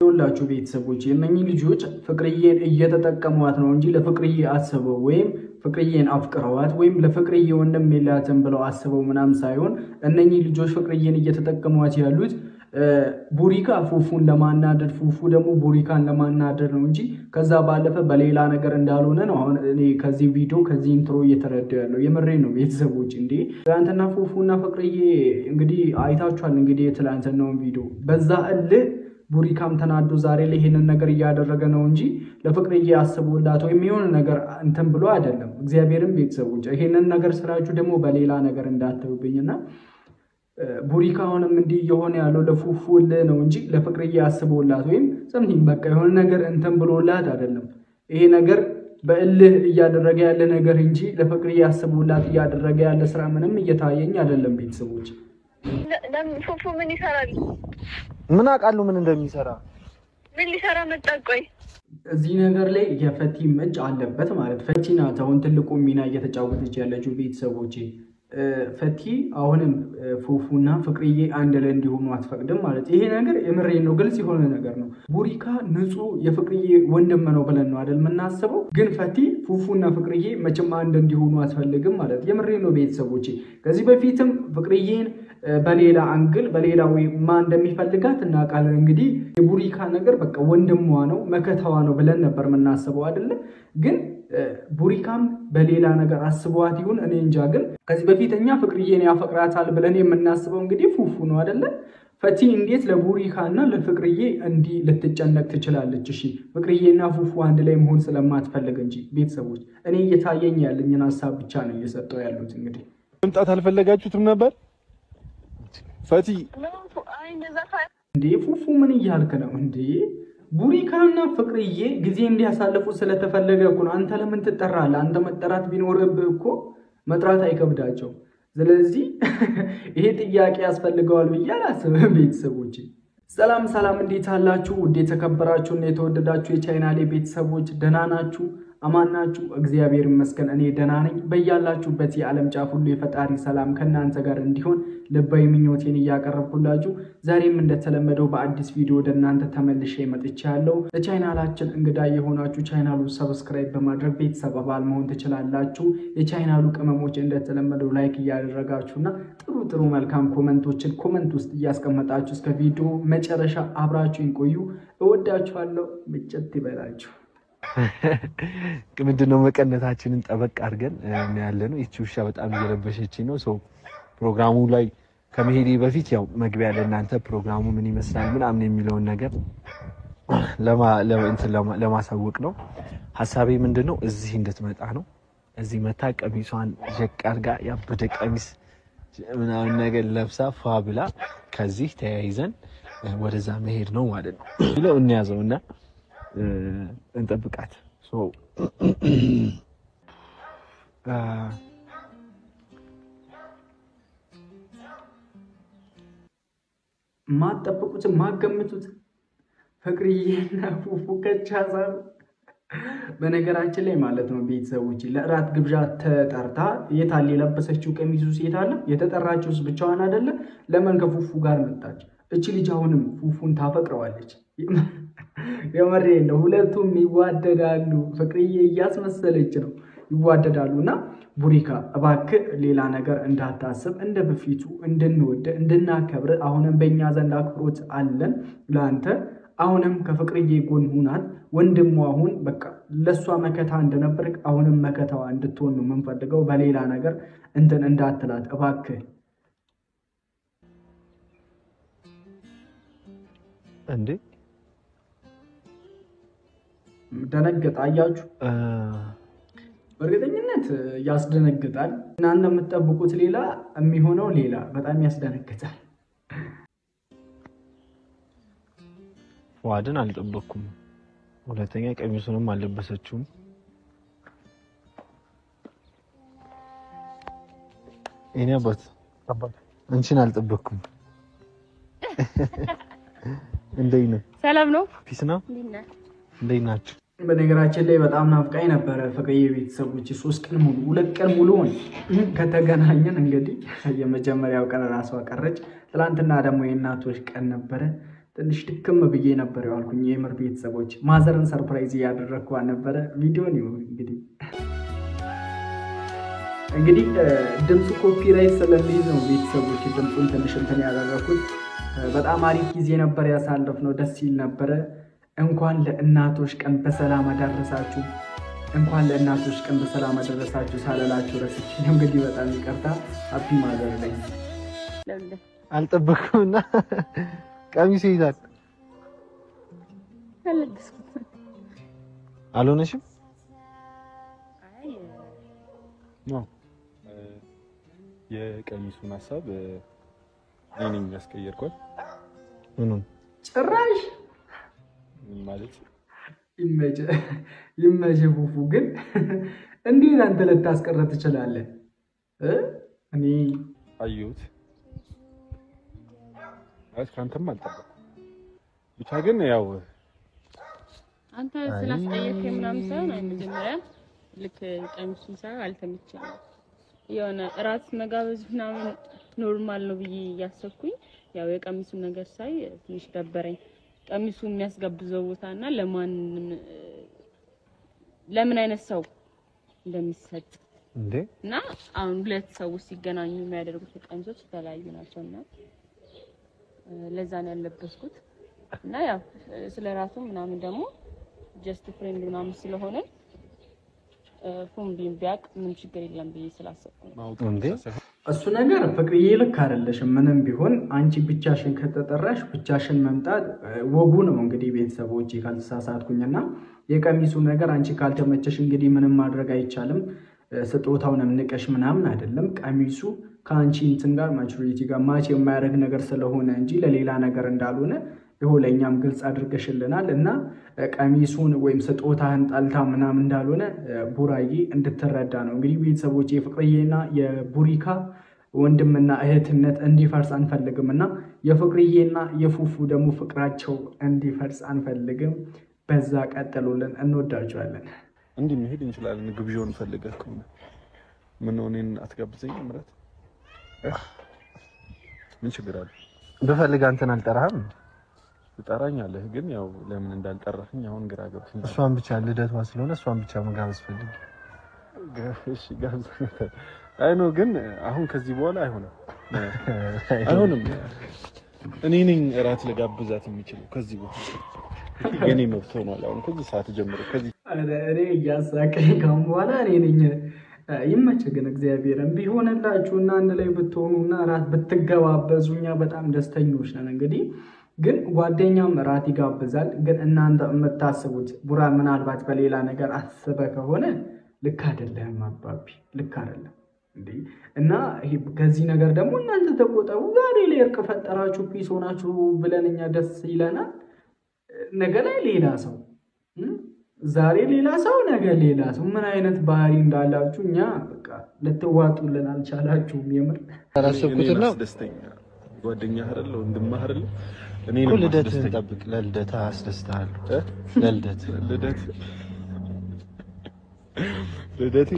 ሁላችሁ ቤተሰቦች የነኚህ ልጆች ፍቅርዬን እየተጠቀሟት ነው እንጂ ለፍቅርዬ አስበው ወይም ፍቅርዬን አፍቅረዋት ወይም ለፍቅርዬ ወንድም የላትም ብለው አስበው ምናም ሳይሆን እነኚህ ልጆች ፍቅርዬን እየተጠቀሟት ያሉት ቡሪካ ፉፉን ለማናደድ ፉፉ ደግሞ ቡሪካን ለማናደድ ነው እንጂ ከዛ ባለፈ በሌላ ነገር እንዳልሆነ ነው። አሁን እኔ ከዚህ ቪዲዮ ከዚህ ኢንትሮ እየተረዳው ያለው የምሬ ነው ቤተሰቦች። እንዴ ትላንትና ፉፉና ፍቅርዬ እንግዲህ አይታችኋል። እንግዲህ የትላንትናውን ቪዲዮ በዛ ቡሪካም ተናዶ ዛሬ ላይ ይሄንን ነገር እያደረገ ነው እንጂ ለፍቅርዬ አስቦላት ወይም የሆነ ነገር እንትን ብሎ አይደለም። እግዚአብሔርም ቤተሰቦች ይሄንን ነገር ስራችሁ ደግሞ በሌላ ነገር እንዳትሉብኝና ቡሪካውንም እንዲህ የሆነ ያለው ለፉፉል ነው እንጂ ለፍቅርዬ አስቦላት ወይም ሰምቲንግ በቃ የሆነ ነገር እንትን ብሎላት አይደለም። ይሄ ነገር በእልህ እያደረገ ያለ ነገር እንጂ ለፍቅርዬ አስቦላት እያደረገ ያለ ስራ ምንም እየታየኝ አይደለም ቤተሰቦች። ፉፉ ምን ይሰራል? ምን አውቃለሁ ምን እንደሚሰራ። ምን ሊሰራ መጣ? ቆይ እዚህ ነገር ላይ የፈቲ እጅ አለበት ማለት ፈቲ ናት አሁን ትልቁ ሚና እየተጫወተች ያለችው ቤተሰቦች። ፈቲ አሁንም ፉፉና ፍቅርዬ አንድ ላይ እንዲሆኑ አትፈቅድም ማለት ይሄ ነገር የምሬ ነው፣ ግልጽ የሆነ ነገር ነው። ቡሪካ ንጹህ የፍቅርዬ ወንድም ነው ብለን ነው አይደል የምናስበው፣ ግን ፈቲ ፉፉና ፍቅርዬ መቼም አንድ እንዲሆኑ አትፈልግም ማለት የምሬ ነው ቤተሰቦች። ከዚህ በፊትም ፍቅርዬን በሌላ አንግል በሌላ ወይ ማን እንደሚፈልጋት እናውቃለን። እንግዲህ የቡሪካ ነገር በቃ ወንድሟ ነው መከታዋ ነው ብለን ነበር የምናስበው አይደል? ግን ቡሪካም በሌላ ነገር አስቧት ይሁን እኔ እንጃ። ግን ከዚህ በፊተኛ ፍቅርዬን ያፈቅራታል ብለን የምናስበው እንግዲህ ፉፉ ነው አይደለ? ፈቲ እንዴት ለቡሪካና ለፍቅርዬ እንዲህ ልትጨነቅ ትችላለች? እሺ ፍቅርዬና ፉፉ አንድ ላይ መሆን ስለማትፈልግ እንጂ ቤተሰቦች እኔ እየታየኝ ያለኝን ሐሳብ ብቻ ነው እየሰጠው ያሉት። እንግዲህ መምጣት አልፈለጋችሁትም ነበር ፈቲ? እንዴ ፉፉ ምን እያልክ ነው እንዴ? ቡሪካና ፍቅርዬ ጊዜ እንዲያሳልፉ ስለተፈለገ እኮ ነው። አንተ ለምን ትጠራለህ? አንተ መጠራት ቢኖርብህ እኮ መጥራት አይከብዳቸው። ስለዚህ ይሄ ጥያቄ ያስፈልገዋል ብዬ አላስብም ቤተሰቦች። ሰላም ሰላም፣ እንዴት አላችሁ? ውድ የተከበራችሁ እና የተወደዳችሁ የቻናሌ ቤተሰቦች ደህና ናችሁ? አማን ናችሁ? እግዚአብሔር ይመስገን እኔ ደህና ነኝ። በያላችሁበት የዓለም ጫፍ ሁሉ የፈጣሪ ሰላም ከእናንተ ጋር እንዲሆን ልባዊ ምኞቴን እያቀረብኩላችሁ ዛሬም እንደተለመደው በአዲስ ቪዲዮ ወደ እናንተ ተመልሼ መጥቻለሁ። ለቻናላችን እንግዳ የሆናችሁ ቻናሉን ሰብስክራይብ በማድረግ ቤተሰብ አባል መሆን ትችላላችሁ። የቻናሉ ቅመሞች እንደተለመደው ላይክ እያደረጋችሁና ጥሩ መልካም ኮሜንቶችን ኮሜንት ውስጥ እያስቀመጣችሁ እስከ ቪዲዮ መጨረሻ አብራችሁን ቆዩ። እወዳችኋለሁ። ምጭት ይበላችሁ። ምንድነው መቀነታችንን ጠበቅ አድርገን ያለነው። እቺ ውሻ በጣም እየረበሸችኝ ነው። ሶ ፕሮግራሙ ላይ ከመሄዴ በፊት ያው መግቢያ ለእናንተ ፕሮግራሙ ምን ይመስላል ምናምን የሚለውን ነገር ለማሳወቅ ነው። ሐሳቤ ምንድነው እዚህ እንድትመጣ ነው። እዚህ መታ ቀሚሷን ጀቅ አድርጋ ያበደ ቀሚስ ምናምን ነገር ለብሳ ፏ ብላ ከዚህ ተያይዘን ወደዛ መሄድ ነው ማለት ነው። ብለው እንያዘውና እንጠብቃት። ማጠብቁት ማገምቱት ፍቅርዬና ፉፉ ከቻዛ በነገራችን ላይ ማለት ነው ቤተሰቦች ለእራት ግብዣ ተጠርታ የታለ የለበሰችው ቀሚሱ ሴት አለ የተጠራችውስ ብቻዋን አይደለ? ለምን ከፉፉ ጋር መጣች? እቺ ልጅ አሁንም ፉፉን ታፈቅረዋለች። የመሬ ነው። ሁለቱም ይዋደዳሉ። ፍቅርዬ እያስመሰለች ነው ይዋደዳሉና ቡሪካ እባክህ ሌላ ነገር እንዳታስብ፣ እንደ በፊቱ እንድንወድ እንድናከብር አሁንም በእኛ ዘንድ አክብሮት አለን ላንተ። አሁንም ከፍቅርዬ ጎን ሁናት። ወንድሟ አሁን በቃ ለሷ መከታ እንደነበር አሁንም መከታዋ እንድትሆን ነው የምንፈልገው። በሌላ ነገር እንትን እንዳትላት እባክህ። እንዴ ደነገጣ። አያችሁ በእርግጠኝነት ያስደነግጣል። እናንተ የምትጠብቁት ሌላ የሚሆነው ሌላ። በጣም ያስደነግጣል። ዋድን አልጠበኩም። ሁለተኛ ቀሚሱንም አልለበሰችውም። እኔ አባት አንቺን አልጠበኩም። እንዴት ነው? ሰላም ነው? ፒስ ነው? እንዴት ናችሁ? በነገራችን ላይ በጣም ናፍቃኝ ነበረ ፍቅርዬ ቤተሰቦች። 3 ቀን ሙሉ 2 ቀን ሙሉ ከተገናኘን እንግዲህ የመጀመሪያው ቀን ራሷ ቀረች። ትላንትና ደግሞ የእናቶች ቀን ነበረ። ትንሽ ድክም ብዬ ነበር ያልኩኝ። የምር ቤተሰቦች ማዘርን ሰርፕራይዝ ያደረግኳት ነበረ። ቪዲዮን እንግዲህ ድምፁ ኮፒራይት ስለሚይዝ ነው ቤተሰቦች ድምፁን ትንሽ እንትን ያደረኩት። በጣም አሪፍ ጊዜ ነበር ያሳለፍነው፣ ደስ ይል ነበረ። እንኳን ለእናቶች ቀን በሰላም አደረሳችሁ። እንኳን ለእናቶች ቀን በሰላም አደረሳችሁ ሳለላችሁ ረስቼ ነው። እንግዲህ በጣም ይቅርታ። ሃፒ ማዘር ላይ አልጠበቅኩምና ቀሚስ ይዛል አልሆነሽም? ነው የቀሚሱን ሀሳብ እኔ ነኝ ያስቀየርኳት። ምኑን ጭራሽ ማለት ይመጀ ፉፉ ግን እንዴት አንተ ልታስቀረት ትችላለህ? እኔ አየሁት ካንተም አልጠበቅኩም። ብቻ ግን ያው አንተ ስላስቀየርከኝ ምናምን ሳይሆን መጀመሪያ ልክ ቀሚሱን ሳይሆን አልተመቸኝም። የሆነ እራት መጋበዝ ምናምን ኖርማል ነው ብዬ እያሰብኩኝ ያው የቀሚሱን ነገር ሳይ ትንሽ ደበረኝ። ቀሚሱ የሚያስጋብዘው ቦታና ለምን አይነት ሰው እንደሚሰጥ እንዴ እና አሁን ሁለት ሰዎች ሲገናኙ የሚያደርጉት ቀሚሶች የተለያዩ ናቸውና ለዛ ነው ያለበስኩት። እና ያው ስለራሱ ምናምን ደግሞ ጀስት ፍሬንድ ምናምን ስለሆነ ፉምቢን ቢያቅ ምን ችግር የለም ብዬ ስላሰብኩ ነው። እንዴ እሱ ነገር ፍቅርዬ ልክ አይደለሽም። ምንም ቢሆን አንቺ ብቻሽን ከተጠራሽ ብቻሽን መምጣት ወጉ ነው። እንግዲህ ቤተሰቦች ካልተሳሳትኩኝና የቀሚሱ ነገር አንቺ ካልተመቸሽ እንግዲህ ምንም ማድረግ አይቻልም። ስጦታውንም ንቀሽ ምናምን አይደለም። ቀሚሱ ከአንቺ እንትን ጋር ማቹሪቲ ጋር ማች የማያደርግ ነገር ስለሆነ እንጂ ለሌላ ነገር እንዳልሆነ ይኸው ለእኛም ግልጽ አድርገሽልናል። እና ቀሚሱን ወይም ስጦታህን ጣልታ ምናምን እንዳልሆነ ቡራዬ እንድትረዳ ነው። እንግዲህ ቤተሰቦች የፍቅርዬና የቡሪካ ወንድምና እህትነት እንዲፈርስ አንፈልግም እና የፍቅርዬና የፉፉ ደግሞ ፍቅራቸው እንዲፈርስ አንፈልግም። በዛ ቀጥሉልን፣ እንወዳቸዋለን። እንዲህ መሄድ እንችላለን። ግብዣውን ፈልገህ ከሆነ ምን ሆነን አትጋብዘኝ? ምራት ምን ችግር አለ? በፈልግ አንተን አልጠራህም? ትጠራኛለህ፣ ግን ያው ለምን እንዳልጠራኸኝ አሁን ግራ ገብቶኝ። እሷን ብቻ ልደቷ ስለሆነ እሷን ብቻ መጋበዝ ፈልግ። እሺ ጋብዘ። አይ ነው ግን አሁን ከዚህ በኋላ አይሆንም። እኔ ነኝ እራት ልጋብዛት የምችለው ከዚህ በኋላ የኔ መብት ሆኗል። አሁን ከዚህ ሰዓት ጀምሮ ከዚህ እኔ እያሳቀኝ ካሁን በኋላ እኔ ነኝ። ይመችህ ግን እግዚአብሔርን ቢሆንላችሁና አንድ ላይ ብትሆኑና እራት ብትገባበዙኛ በጣም ደስተኞች ነን። እንግዲህ ግን ጓደኛም እራት ይጋብዛል። ግን እናንተ የምታስቡት ቡራ ምናልባት በሌላ ነገር አስበ ከሆነ ልክ አይደለም አባቢ፣ ልክ አይደለም እንዴ። እና ከዚህ ነገር ደግሞ እናንተ ተቆጠቡ። ዛሬ ላይ እርቅ ፈጠራችሁ ፒስ ሆናችሁ ብለን እኛ ደስ ይለናል። ነገ ላይ ሌላ ሰው፣ ዛሬ ሌላ ሰው፣ ነገ ሌላ ሰው። ምን አይነት ባህሪ እንዳላችሁ እኛ በቃ ልትዋጡልን አልቻላችሁም። የምር አላሰብኩትና ደስተኛ ጓደኛ አይደል ወንድምህ አይደል? እኔ ልደትህን ጠብቅ። ለልደት አስደስታለሁ። ልደት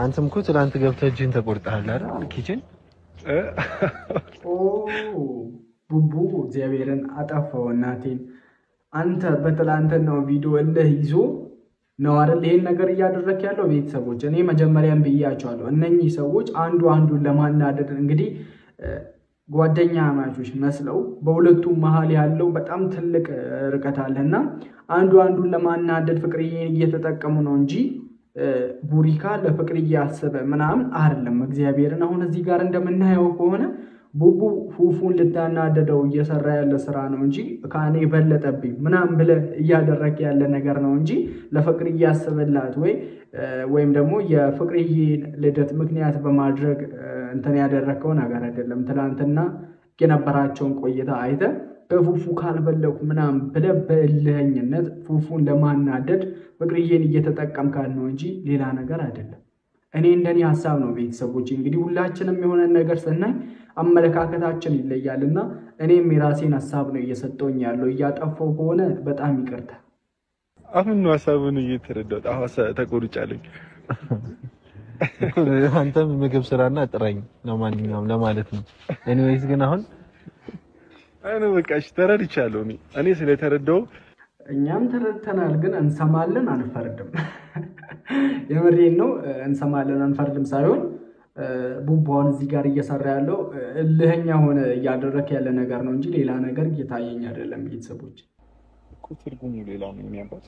አንተም እኮ ትላንት ገብተህ እጅህን ተቆርጠሃል አይደል? ኪችን ቡቡ እግዚአብሔርን አጠፋው እናቴን። አንተ በትላንትናው ቪዲዮ እልህ ይዞ ነው አይደል ይሄን ነገር እያደረክ ያለው? ቤተሰቦች እኔ መጀመሪያም ብያቸዋለሁ። እነኚህ ሰዎች አንዱ አንዱን ለማናደድ እንግዲህ ጓደኛ ማቾች መስለው በሁለቱም መሀል ያለው በጣም ትልቅ ርቀት አለና አንዱ አንዱን ለማናደድ ፍቅርዬን እየተጠቀሙ ነው እንጂ ቡሪካ ለፍቅርዬ አሰበ ምናምን አይደለም። እግዚአብሔርን አሁን እዚህ ጋር እንደምናየው ከሆነ ቡቡ ፉፉን ልታናደደው እየሰራ ያለ ስራ ነው እንጂ ከኔ በለጠብኝ ምናምን ብለህ እያደረክ ያለ ነገር ነው እንጂ ለፍቅርዬ አሰበላት ወይም ደግሞ የፍቅርዬን ልደት ምክንያት በማድረግ እንትን ያደረከው ነገር አይደለም። ትናንትና የነበራቸውን ቆይታ አይተህ በፉፉ ካልበለኩ ምናምን ብለህ በእልህኝነት ፉፉን ለማናደድ ፍቅርዬን እየተጠቀምካት ነው እንጂ ሌላ ነገር አይደለም። እኔ እንደኔ ሐሳብ ነው ቤተሰቦች። እንግዲህ ሁላችንም የሆነ ነገር ስናይ አመለካከታችን ይለያልና እኔም የራሴን ሐሳብ ነው እየሰጠውኝ ያለው። እያጠፋው ከሆነ በጣም ይቅርታ። አሁን ነው ሐሳቡን እየተረዳሁት። አሁን ተቆርጫለኝ። አንተም ምግብ ስራና ጥራኝ ለማንኛውም ለማለት ነው። ኤኒዌይስ ግን አሁን አይ ነው በቃ እሺ ተረድቻለሁ እኔ ስለተረዳው እኛም ተረድተናል ግን እንሰማለን አንፈርድም የምሬን ነው እንሰማለን አንፈርድም ሳይሆን ቡባውን እዚህ ጋር እየሰራ ያለው እልህኛ ሆነ ያደረክ ያለ ነገር ነው እንጂ ሌላ ነገር እየታየኝ አይደለም ቤተሰቦች እኮ ትርጉሙ ሌላ ነው የሚያባጥ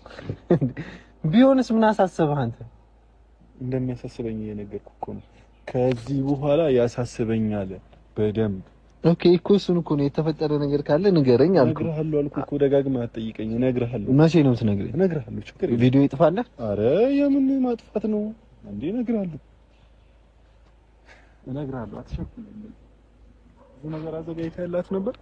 ቢሆንስ ምን አሳሰበህ አንተ እንደሚያሳስበኝ እየነገርኩህ እኮ ነው ከዚህ በኋላ ያሳስበኛል በደንብ ኦኬ እኮ እሱን እኮ ነው የተፈጠረ ነገር ካለ ንገረኝ አልኩ እነግርሃለሁ እኮ ደጋግመህ አትጠይቀኝ እነግርሃለሁ መቼ ነው የምትነግረኝ እነግርሃለሁ ችግር የለም ቪዲዮ ይጥፋል አረ የምን ማጥፋት ነው እንዴ እነግርሃለሁ አትሸኩኝ ብዙ ነገር አዘጋጅተህላት ነበር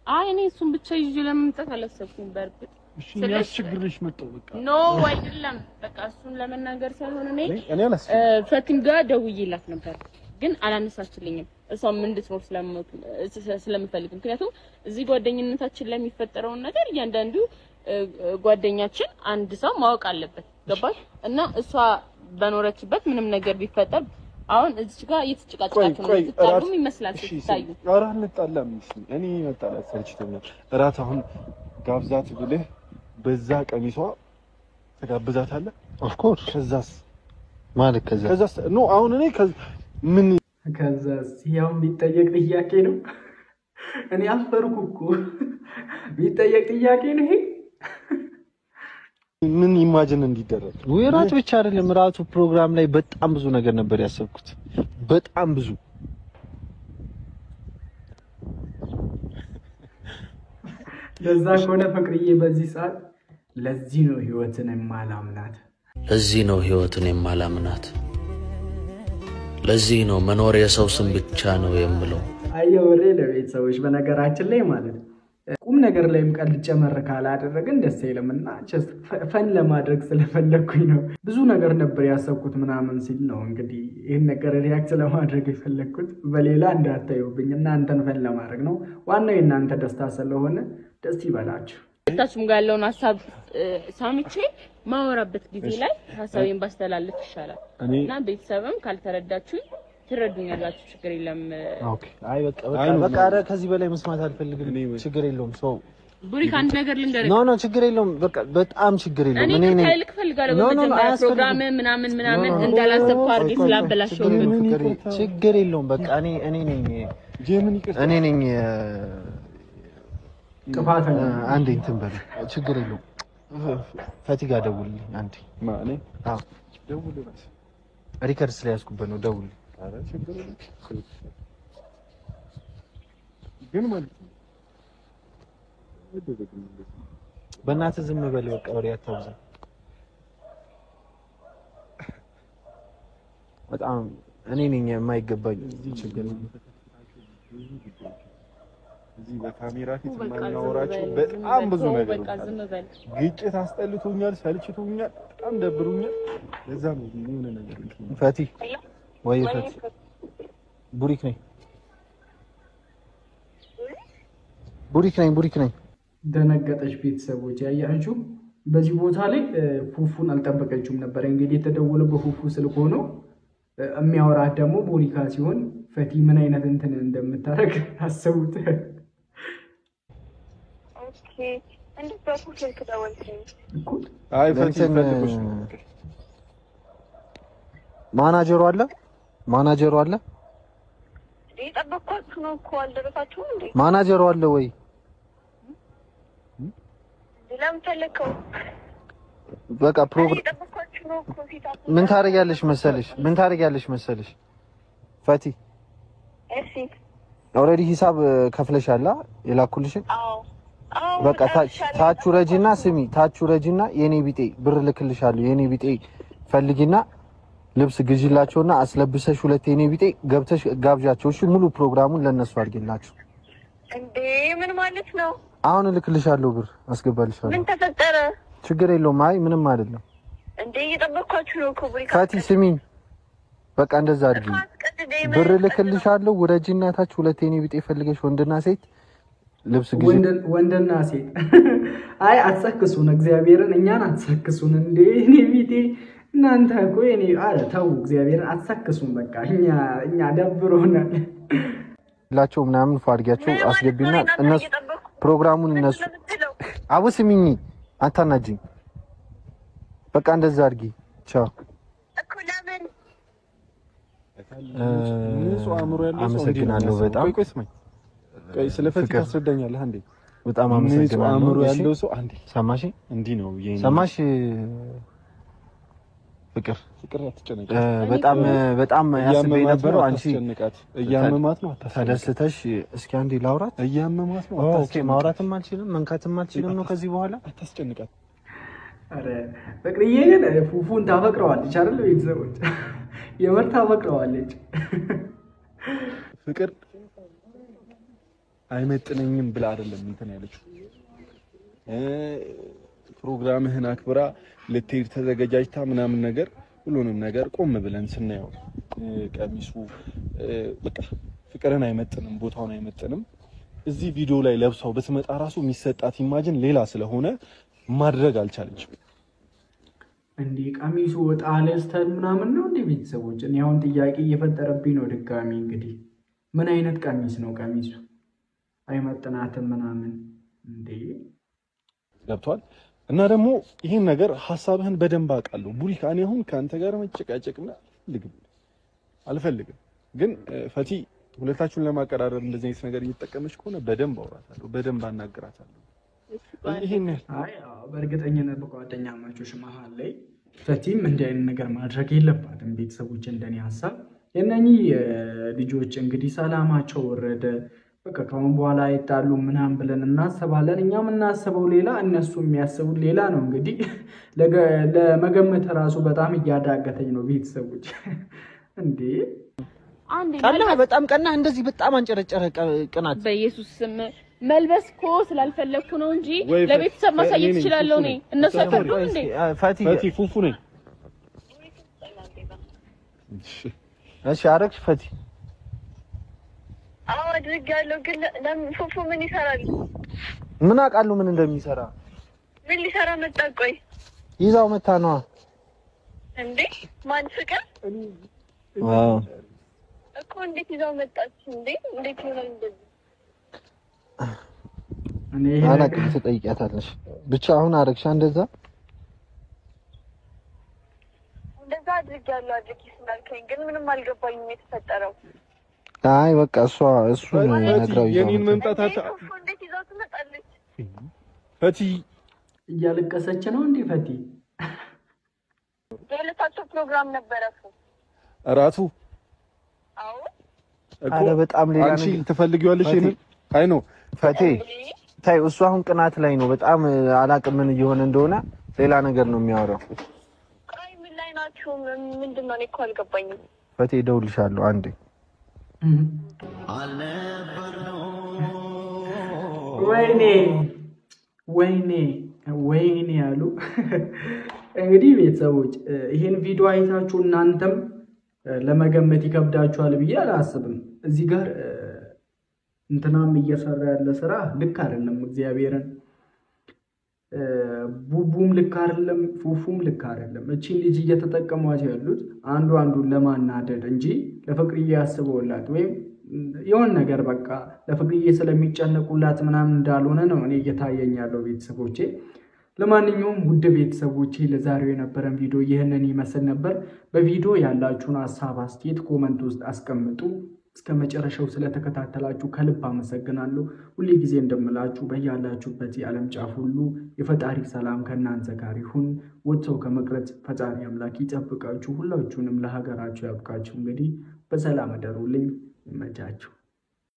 አይ እኔ እሱን ብቻ ይዤ ለመምጣት አላሰብኩም በርግጥ እሺ ያስቸግርሽ መጣው በቃ ኖ አይደለም በቃ እሱን ለመናገር ሳይሆን እኔ አላስቸግርም ፈቲም ጋር ደውዬላት ነበር ግን አላነሳችልኝም እሷም እንድትኖር ስለምፈልግ ምክንያቱም እዚህ ጓደኝነታችን ላይ የሚፈጠረውን ነገር እያንዳንዱ ጓደኛችን አንድ ሰው ማወቅ አለበት ገባሽ እና እሷ በኖረችበት ምንም ነገር ቢፈጠር አሁን እዚህ ጋር እየተጨቃጨቃችሁ ነው ተጣሉም ይመስላል ሲታዩ አራህ እንጣላም እኔ መጣላት ሰልችቶኛል እራት አሁን ጋብዛት ብለህ በዛ ቀሚሷ ተጋብዛታለህ ኦፍ ኮርስ ከዛስ ማለት ከዛስ ኖ አሁን እኔ ምን ከዛስ ያው ቢጠየቅ ጥያቄ ነው እኔ አፈርኩ እኮ ቢጠየቅ ጥያቄ ነው ይሄ ምን ኢማጂን እንዲደረግ ወይራት ብቻ አይደለም ራቱ ፕሮግራም ላይ በጣም ብዙ ነገር ነበር ያሰብኩት በጣም ብዙ ለዛ ከሆነ ፍቅርዬ በዚህ ሰዓት ለዚህ ነው ህይወትን የማላምናት ለዚህ ነው መኖር የሰው ስም ብቻ ነው የምለው አየወሬ ለቤተሰቦች በነገራችን ላይ ማለት ቁም ነገር ላይም ቀልድ ጨመር ካላደረግን ደስ አይለምና ጀስት ፈን ለማድረግ ስለፈለኩኝ ነው ብዙ ነገር ነበር ያሰብኩት ምናምን ሲል ነው እንግዲህ ይሄን ነገር ሪአክት ለማድረግ የፈለኩት በሌላ እንዳታዩብኝ እናንተን ፈን ለማድረግ ነው ዋናው የእናንተ ደስታ ስለሆነ ደስ ይበላችሁ ታችም ጋር ያለውን ሐሳብ ሳምቼ ማወራበት ጊዜ ላይ ሐሳቤን ባስተላልፍ ይሻላል እና ቤተሰብም ካልተረዳችሁ ትረዱኛላችሁ ችግር የለም ኦኬ አይ በቃ ከዚህ በላይ መስማት አልፈልግም ችግር የለውም ሰው ቡሪክ አንድ ነገር ልንገርህ ኖ ችግር የለውም በቃ በጣም ችግር የለውም እኔ ልክ ፈልጋለሁ በመጀመሪያ ፕሮግራም ምናምን እንዳላሰብኩ አድርጌ ስላበላሽው ችግር የለውም በቃ እኔ ነኝ ጥፋተኛ አንዴ እንትን በል ችግር የለውም ፈቲጋ ደውልልኝ አንዴ ማኔ አዎ ደውልልኝ ሪከርድ ስለያዝኩበት ነው ደውልልኝ አረ ችግር የለም ግን ማለት በእናትህ ዝም በል በቃ ወሬ አታብዛ በጣም እኔ ነኝ የማይገባኝ ችግር እዚህ በካሜራ ፊት ማናወራቸው በጣም ብዙ ነገር ግጭት አስጠልቶኛል ሰልችቶኛል በጣም ደብሮኛል ለዛ ነው የሆነ ነገር ፈቲ ወይ ፈቲ ቡሪክ ነኝ ደነገጠች ቤተሰቦች ያያችሁ በዚህ ቦታ ላይ ፉፉን አልጠበቀችውም ነበር እንግዲህ የተደወለው በፉፉ ስልክ ሆኖ የሚያወራት ደግሞ ቡሪካ ሲሆን ፈቲ ምን አይነት እንትን እንደምታረግ አስቡት እንዴት በፉፉ ስልክ ደወልከኝ አይ ፈቲ ፈልጉሽ ማናጀሩ አለ እየጠበቅኳችሁ ነው እኮ አልደረሳችሁም እንዴ ማናጀሩ አለ ወይ ለምን ፈለከው በቃ ፕሮግራም እየጠበቅኳችሁ ነው እኮ ምን ታረጋለሽ መሰለሽ ፈቲ እሺ ኦሬዲ ሂሳብ ከፍለሻላ የላኩልሽን አዎ በቃ ታቹ ረጂና የኔ ቢጤ ብር ልክልሻለሁ የኔ ቢጤ ፈልጊና ልብስ ግዢላቸውና አስለብሰሽ ሁለት የኔ ቢጤ ገብተሽ ጋብዣቸው እሺ ሙሉ ፕሮግራሙን ለነሱ አድርጊላችሁ እንዴ ምን ማለት ነው አሁን ልክልሻለሁ ብር አስገባልሻለሁ ምን ተፈጠረ ችግር የለውም አይ ምንም አይደለም እንዴ እየጠበቅኳችሁ ነው እኮ ቡሪካ ፈቲ ስሚኝ በቃ እንደዛ አድርጊ ብር ልክልሻለሁ ወረጂና ታች ሁለት የኔ ቢጤ ፈልገሽ ወንድና ሴት ልብስ ግዢ ወንድና ሴት አይ አትሰክሱን እግዚአብሔርን እኛን አትሰክሱን እንዴ እኔ ቢጤ እናንተ እኮ እኔ ተው እግዚአብሔርን አትሰክሱን በቃ እኛ ደብሮናል ላቸው ምናምን ፋርጊያቸው አስገቢና እነሱ ፕሮግራሙን እነሱ አውስሚኝ አታናጅኝ። በቃ እንደዛ አድርጊ። ቻው እኮ ለምን ንጹህ አእምሮ ያለው ሰው አመሰግናለሁ በጣም። ቆይ ስለፈት ታስረዳኛለህ አንዴ? በጣም አመሰግናለሁ። አእምሮ ያለው ሰው አንዴ ሰማሽ? እንዲህ ነው የኔ ሰማሽ? ፍቅር አትጨነቂ። በጣም ያስበኝ ነበረው አንቺ እያመማት ነው ተደስተሽ እስኪ አንዴ ላውራት። እያመማት ነው ኦኬ። ማውራትም አልችልም መንካትም አልችልም ነው ከዚህ በኋላ። አታስጨንቃት። አረ ፍቅርዬ ግን ፉፉን ታፈቅረዋለች አይደል? ቤተሰቦች የምር ታፈቅረዋለች። ፍቅር አይመጥነኝም ብላ አይደለም እንትን ያለችው። ፕሮግራምህን አክብራ ልትሄድ ተዘጋጃጅታ ምናምን ነገር ሁሉንም ነገር ቆም ብለን ስናየው ቀሚሱ በቃ ፍቅርን አይመጥንም፣ ቦታውን አይመጥንም። እዚህ ቪዲዮ ላይ ለብሳው በትመጣ ራሱ የሚሰጣት ኢማጂን ሌላ ስለሆነ ማድረግ አልቻለችም። እንዴ ቀሚሱ ወጣ ለስተን ምናምን ነው እንዴ? ቤተሰቦች እኔ አሁን ጥያቄ እየፈጠረብኝ ነው ድጋሚ። እንግዲህ ምን አይነት ቀሚስ ነው ቀሚሱ? አይመጥናትም ምናምን እንዴ? ገብቷል። እና ደግሞ ይሄን ነገር ሐሳብህን በደንብ አውቃለሁ ቡሪካ። እኔ አሁን ካንተ ጋር መጨቃጨቅና አልፈልግም። ግን ፈቲ ሁለታችሁን ለማቀራረብ እንደዚህ አይነት ነገር እየተጠቀመች ከሆነ በደንብ አውራታለሁ፣ በደንብ አናግራታለሁ። ይሄን በእርግጠኝነት በጓደኛ ማቾች መሀል ላይ ፈቲም እንዲህ አይነት ነገር ማድረግ የለባትም። ቤተሰቦች እንደኔ ሀሳብ የእነኚህ ልጆች እንግዲህ ሰላማቸው ወረደ፣ በቃ ከአሁን በኋላ አይጣሉ ምናምን ብለን እናስባለን። እኛ የምናስበው ሌላ፣ እነሱ የሚያስቡት ሌላ ነው። እንግዲህ ለመገመት ራሱ በጣም እያዳገተኝ ነው። ቤተሰቦች እንዴ ቀና፣ በጣም ቀና፣ እንደዚህ በጣም አንጨረጨረ ቅናት። በኢየሱስ ስም መልበስ እኮ ስላልፈለኩ ነው እንጂ ለቤተሰብ ማሳየት እችላለሁ። እኔ እነሱ አይፈቅዱም እንዴ? ፈቲ ፉፉ ነኝ። እሺ አረግሽ ፈቲ? አዎ አድርጋለሁ። ግን ለምን ፉፉ ምን ይሰራል? ምን አውቃለሁ ምን እንደሚሰራ። ምን ሊሰራ መጣ? ቆይ ይዛው መታ ነዋ እንዴ? ማን ፍቅር? አዎ እኮ እንዴት ይዛው መጣች እንዴ? እንዴት ይሆናል እንደዚህ? እኔ አላውቅም፣ ትጠይቂያታለሽ። ብቻ አሁን አረግሻ እንደዛ አድርጋለሁ። አድርጊ ስላልከኝ ግን ምንም አልገባኝም የተፈጠረው። አይ በቃ እሱ ነው ነግራው የኔን መምጣት እንዴት ይዛው ትመጣለች? ፈቲ እያለቀሰች ነው እንዴ? ፈቲ የሁለታቸው ፕሮግራም ነበረ እኮ እራቱ። አዎ አረ በጣም ሌላ አንቺ ትፈልጊዋለሽ ይሄን? አይ ነው ፈቲ ታይ፣ እሱ አሁን ቅናት ላይ ነው በጣም። አላውቅም ምን እየሆነ እንደሆነ፣ ሌላ ነገር ነው የሚያወራው። አይ ምን ላይ ናችሁ? ምንድነው? እኔ እኮ አልገባኝም። ፈቲ እደውልልሻለሁ አንዴ። ወይኔ ያሉ እንግዲህ ቤተሰቦች ይሄን ቪዲዮ አይታችሁ እናንተም ለመገመት ይከብዳችኋል ብዬ አላስብም። እዚህ ጋር እንትናም እየሰራ ያለ ስራ ልክ አይደለም። እግዚአብሔርን ቡቡም ልክ አይደለም፣ ፉፉም ልክ አይደለም። እቺን ልጅ እየተጠቀሟት ያሉት አንዱን ለማናደድ እንጂ ለፍቅርዬ ያስበውላት ወይም የሆነ ነገር በቃ ለፍቅርዬ ስለሚጨነቁላት ምናምን እንዳልሆነ ነው እኔ እየታየኝ ያለው ቤተሰቦቼ። ለማንኛውም ውድ ቤተሰቦቼ ለዛሬው የነበረን ቪዲዮ ይህንን ይመስል ነበር። በቪዲዮ ያላችሁን ሀሳብ አስተያየት ኮመንት ውስጥ አስቀምጡ። እስከ መጨረሻው ስለተከታተላችሁ ከልብ አመሰግናለሁ። ሁሌ ጊዜ እንደምላችሁ በያላችሁበት የዓለም ጫፍ ሁሉ የፈጣሪ ሰላም ከእናንተ ጋር ይሁን። ወጥተው ከመቅረት ፈጣሪ አምላክ ይጠብቃችሁ። ሁላችሁንም ለሀገራችሁ ያብቃችሁ። እንግዲህ በሰላም እደሩልኝ። ይመቻችሁ።